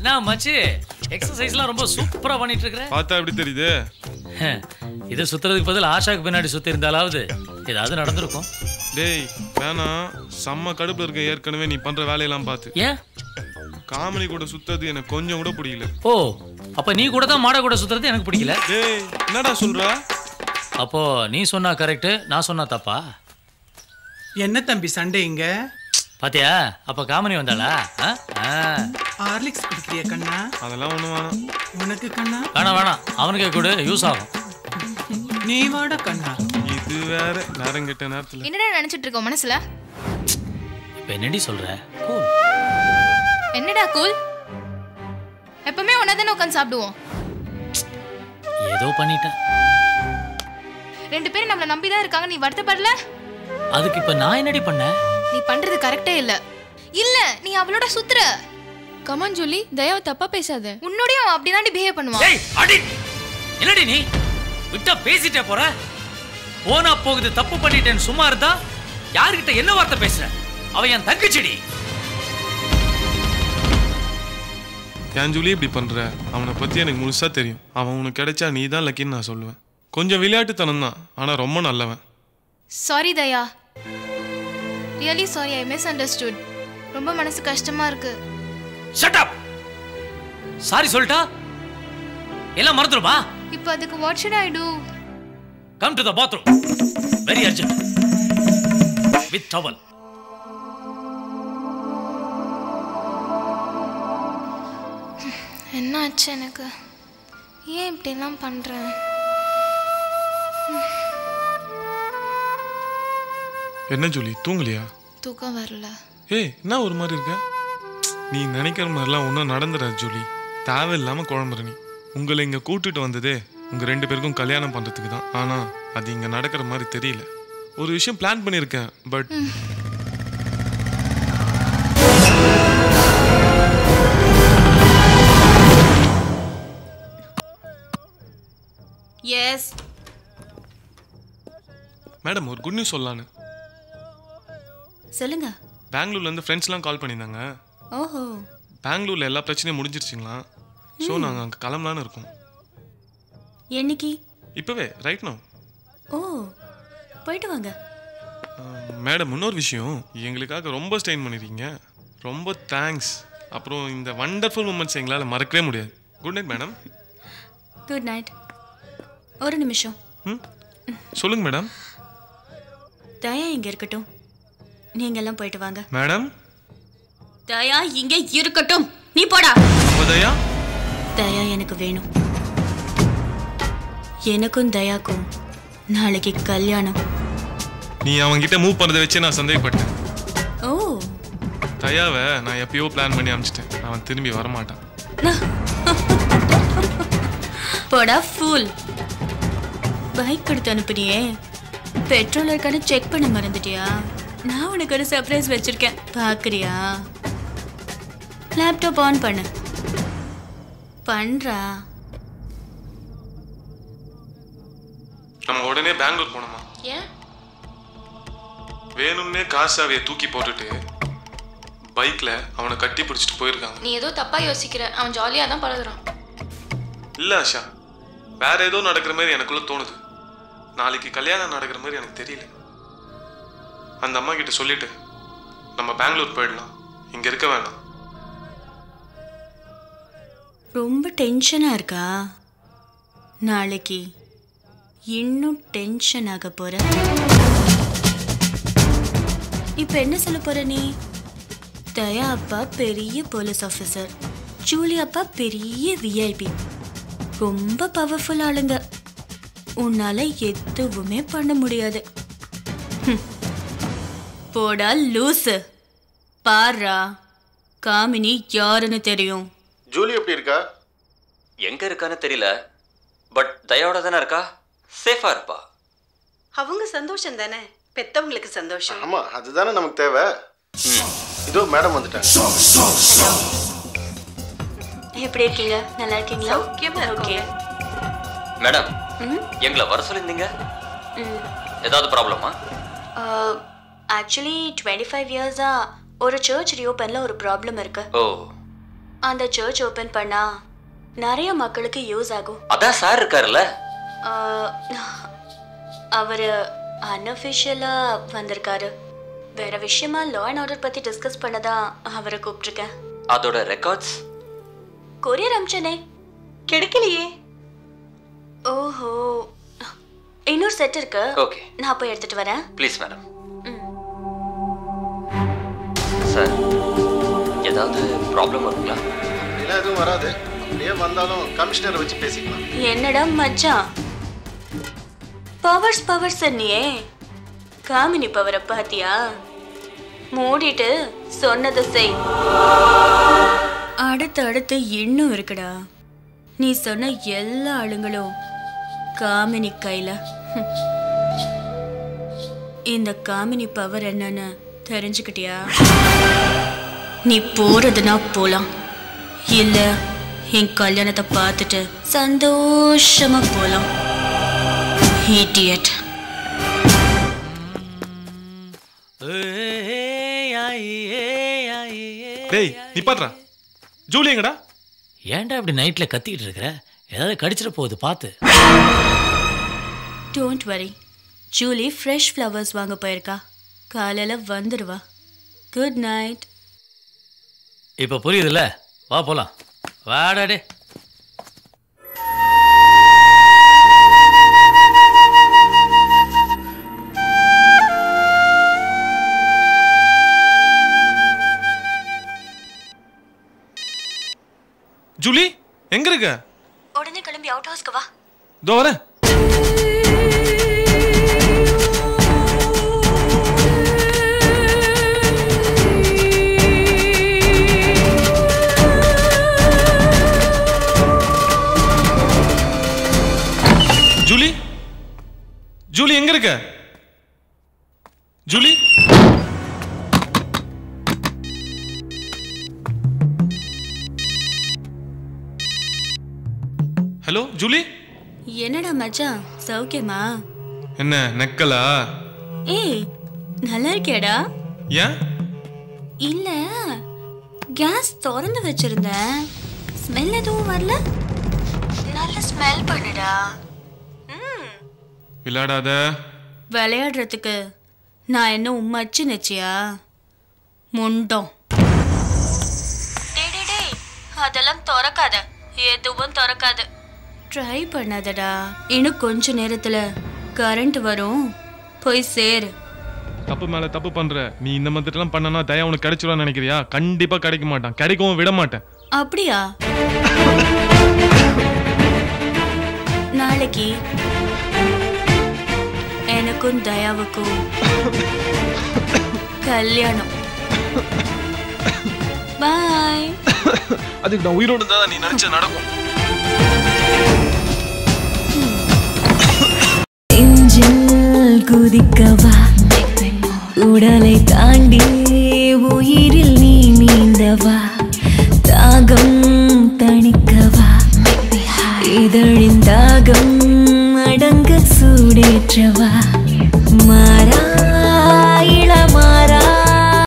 நான் மச்சி எக்ஸசைஸ்லாம் ரொம்ப சூப்பரா பண்ணிட்டு இருக்கறேன். பார்த்தா எப்படி தெரியுது? இது சுத்துறதுக்கு பதில் ஆஷாக்கு பின்னாடி சுத்தி இருந்தாலாவது ஏதாவது நடந்திருக்கும். டேய் வேணா, செம்ம கடுப்புல இருக்க ஏற்கனவே நீ பண்ற வேலையெல்லாம் பார்த்து. ஏன் காமெடி கூட சுத்துறது எனக்கு கொஞ்சம் கூட பிடிக்கல. ஓ, அப்ப நீ கூட தான் மாட கூட சுத்துறது எனக்கு பிடிக்கல. டேய் என்னடா சொல்ற? அப்போ நீ சொன்னா கரெக்ட், நான் சொன்னா தப்பா? என்ன தம்பி சண்டை இங்க? பாத்தியா, அப்ப காமெடி வந்தாளா? ஹார்லிக்ஸ் குடிக்கிறியா கண்ணா? அதெல்லாம் ஒண்ணு வேணாம். உனக்கு கண்ணா? வேணாம், அவனுக்கே கூட யூஸ் ஆகும். நீ வாடா கண்ணா. இது வேற நேரம் கெட்ட நேரத்துல என்னடா நினைச்சிட்டு இருக்க மனசுல? இப்ப என்னடி சொல்ற? கூல். என்னடா கூல்? எப்பவுமே ஒன்னதானே உட்காந்து சாப்பிடுவோம். ஏதோ பண்ணிட்டேன். 2 பேரும் நம்மள நம்பிதான் இருக்காங்க, நீ வருத்தப்படல? அதுக்கு இப்ப நான் என்னடி பண்ணேன்? நீ பண்றது கரெக்டே இல்ல. இல்ல, நீ அவளோட சுத்துற. கமான் ஜூலி, தயவு தப்பா பேசாத. உன்னோடய அவன் அப்படிதான் பிஹேவ் பண்ணுவான். ஏய் அடி, என்னடி நீ விட்டா பேசிட்டே போற? போனா போகுது, தப்பு பண்ணிட்டேன்னு சும்மா இருந்தா யார்கிட்ட என்ன வார்த்தை பேசுற? அவ என் தங்கச்சிடி. ஏன் ஜூலி இப்படி பண்ற? அவனை பத்தி எனக்கு முழுசா தெரியும். அவன் உனக்கு கிடைச்சா நீ தான் லக்கின்னு நான் சொல்லுவேன். கொஞ்சம் விளையாட்டுத்தனம் தான், ஆனா ரொம்ப நல்லவன். Sorry Daya, really sorry, I miss understood. ரொம்ப மனசு கஷ்டமா இருக்கு. Shut up. சாரி சொல்லிட்டா எல்லாம் மறந்துடுமா? இப்போ அதுக்கு what should I to? Come to the bathroom very urgent with towel. என்ன ஆச்சு எனக்கு? ஏன் இப்படி எல்லாம் பண்றேன்? என்ன ஜூலி தூங்கலையா? தூக்கம் வரல. ஏய் என்ன ஒரு மாதிரி இருக்க? நீ நினைக்கிற மாதிரிலாம் ஒன்றும் நடந்துடாது ஜூலி. தேவையில்லாம குழம்புற நீ. உங்களை இங்க கூட்டிட்டு வந்ததே உங்க 2 பேருக்கும் கல்யாணம் பண்றதுக்கு தான். ஆனா அது இங்க நடக்கிற மாதிரி தெரியல. ஒரு விஷயம் பிளான் பண்ணியிருக்கேன். பட் எஸ் மேடம் ஒரு குட் நியூஸ் சொல்லலான்னு. சொல்லுங்க. பெங்களூர்ல இருந்து ஃப்ரெண்ட்ஸ்லாம் கால் பண்ணியிருந்தாங்க. ஓஹோ, பெங்களூர்ல எல்லா பிரச்சனையும் முடிஞ்சிருச்சுங்களா? ஸோ நாங்கள் அங்கே கிளம்பலான்னு இருக்கோம். என்னைக்கு? இப்போவே ரைட் நோ. ஓ, போயிட்டு வாங்க. மேடம் இன்னொரு விஷயம், எங்களுக்காக ரொம்ப ஸ்டெயின் பண்ணிருக்கீங்க. ரொம்ப தேங்க்ஸ். அப்புறம் இந்த வண்டர்ஃபுல் மூமெண்ட்ஸ் எங்களால் மறக்கவே முடியாது. Good night madam. Good night. ஒரு நிமிஷம். சொல்லுங்க மேடம். தயா இங்க இருக்கட்டும், நீங்க எல்லாம் போயிட்டு வாங்க. மேடம் தயா இங்க இருக்கட்டும், நீ போடா. தயா தயா எனக்கு வேணும். எனக்கும் தயாக்கும் நாளைக்கு கல்யாணம். நீ அவன்கிட்ட மூவ் பண்ணதை வச்சு நான் சந்தேகப்பட்டேன். ஓ, தயாவை நான் எப்பயோ பிளான் பண்ணி அனுப்பிச்சிட்டேன். அவன் திரும்பி வரமாட்டான். போடா ஃபூல். பைக் கொடுத்து அனுப்புனியே, பெட்ரோல் இருக்கான்னு செக் பண்ண மறந்துட்டியா? நான் உனக்கு ஒரு சர்ப்ரைஸ் வச்சிருக்கேன், பாக்குறியா? லேப்டாப் ஆன் பண்ணு. பண்றா. நம்ம உடனே பெங்களூர் போனோமா? ஏன்? வேணும்னே காசாவியை தூக்கி போட்டுட்டு பைக்ல அவனை கட்டி பிடிச்சிட்டு போயிருக்காங்க. நீ ஏதோ தப்பா யோசிக்கிற, அவன் ஜாலியா தான் பழகுறான். இல்ல ஆஷா, வேற ஏதோ நடக்கிற மாதிரி எனக்குள்ள தோணுது. நாளைக்கு கல்யாணம் நடக்கிற மாதிரி எனக்கு தெரியல. அந்த அம்மா கிட்ட சொல்லிட்டு நம்ம பெங்களூர் போயிடலாம், இங்க இருக்க வேண்டாம். ரொம்ப டென்ஷனா இருக்கா? நாளைக்கு இன்னும் டென்ஷன் ஆக போற. இப்ப என்ன சொல்ல போற நீ? தயா அப்பா பெரிய போலீஸ் ஆஃபீஸர், ஜூலி அப்பா பெரிய விஐபி, ரொம்ப பவர்ஃபுல் ஆளுங்க. உன்னால எதுவுமே பண்ண முடியாது. போடா லூசு. பாரா, காமினி யாருன்னு தெரியும். ஜூலி எப்படி இருக்கா? எங்க இருக்கான்னு தெரியல, பட் தயாவோட தானே இருக்கா. சேஃபா இருப்பா. அவங்க சந்தோஷம் தானே, பெத்தவங்களுக்கு சந்தோஷம். ஆமா, அதுதானே நமக்கு தேவை. இதோ மேடம் வந்துட்டாங்க. எப்படி இருக்கீங்க? நல்லா இருக்கீங்களா? சௌக்கியமா இருக்கீங்க? மேடம், எங்களை வர சொல்லியிருந்தீங்க. ஏதாவது ப்ராப்ளமா? ஆக்சுவலி 25 இயர்ஸா ஒரு சர்ச் ரியோபன்ல ஒரு ப்ராப்ளம் இருக்கு. ஓ, அந்த சர்ச் ஓபன் பண்ணா நிறைய மக்களுக்கு யூஸ் ஆகும். அதான் சார் இருக்காருல்ல. அவரு அன்அஃபிஷியலா வந்திருக்காரு. வேற விஷயமா லா அண்ட் ஆர்டர் பத்தி டிஸ்கஸ் பண்ணதா அவரை கூப்பிட்டுருக்கேன். அதோட ரெக்கார்ட்ஸ் கொரியர் அமிச்சனே கிடைக்கலையே. ஓஹோ, இன்னொரு செட் இருக்கு. ஓகே, நான் போய் எடுத்துட்டு வரேன். Please madam. சார், ஏதாவது ப்ராப்ளம் வருங்களா? இல்லை, எதுவும் வராது. அப்படியே வந்தாலும் கமிஷனரை வச்சு பேசிக்கலாம். என்னடா மச்சான், பவர்ஸ் நீயே காமினி பவரை பாத்தியா? மூடிட்டு சொன்னதை செய். அடுத்து இன்னும் இருக்குடா. நீ சொன்ன எல்லா ஆளுங்களும் காமினி கையில. இந்த காமினி பவர் என்னன்னு தெரிஞ்சுக்கிட்டியா? நீ போறதுனா போலாம், இல்ல என் கல்யாணத்தை பார்த்துட்டு சந்தோஷமா போலாம். இடியட். டேய் நிப்பாட்றா. ஜூலி எங்கடா? ஏன்டா இப்படி நைட்ல கத்திக்கிட்டு இருக்கிற? ஏதாவது கடிச்சிட போகுது பார்த்து. Don't worry, Julie fresh flowers வாங்க போயிருக்கா. காலையில வந்துடுவா. Good night. இப்போ புரியுதுல்ல? வா போலாம். வாடாடே. ஜூலி எங்க இருக்க? உடனே கிளம்பி அவுட் ஹவுஸ்க்கு வா. இதோ வரேன். ஜூலி, ஜூலி எங்க இருக்க? Julie, hello Julie. என்னடா மச்சான், சௌக்கியமா? என்ன நக்கலா? ஏய், நல்லா இருக்கேடா. ஏன்? இல்ல, கேஸ் திறந்து வச்சிருந்தேன், ஸ்மெல் எதுவும் வரல. நல்ல ஸ்மெல் பண்ணுடா. விளையாடாத. விளையாடுறதுக்கு நான் என்ன உம்மாச்சு நச்சியா? முண்டம். டேய், அதெல்லாம் திறக்காத, எதுவும் திறக்காது. ட்ரை பண்ணாதடா. இன்னும் கொஞ்ச நேரத்துல கரண்ட் வரும், போய் சேரு. தப்பு மேல தப்பு பண்ற நீ. இந்த மாதிரிலாம் பண்ணனா தயா உனக்கு கிடைச்சிருவான்னு நினைக்கிறியா? கண்டிப்பா கிடைக்க மாட்டான், கிடைக்கவும் விட மாட்டேன். அப்படியா? நாளைக்கு எனக்கும் தயாவுக்கும் கல்யாணம். பாய். அதுக்கு நான் உயிரோடு தான் நீ நினைச்ச நடக்கும். குதிக்கவா, உடலை தாண்டி உயிரில் நீ நீந்தவா, தாகம் தணிக்கவா, இதழின் தாகம் அடங்க சூடேற்றவா.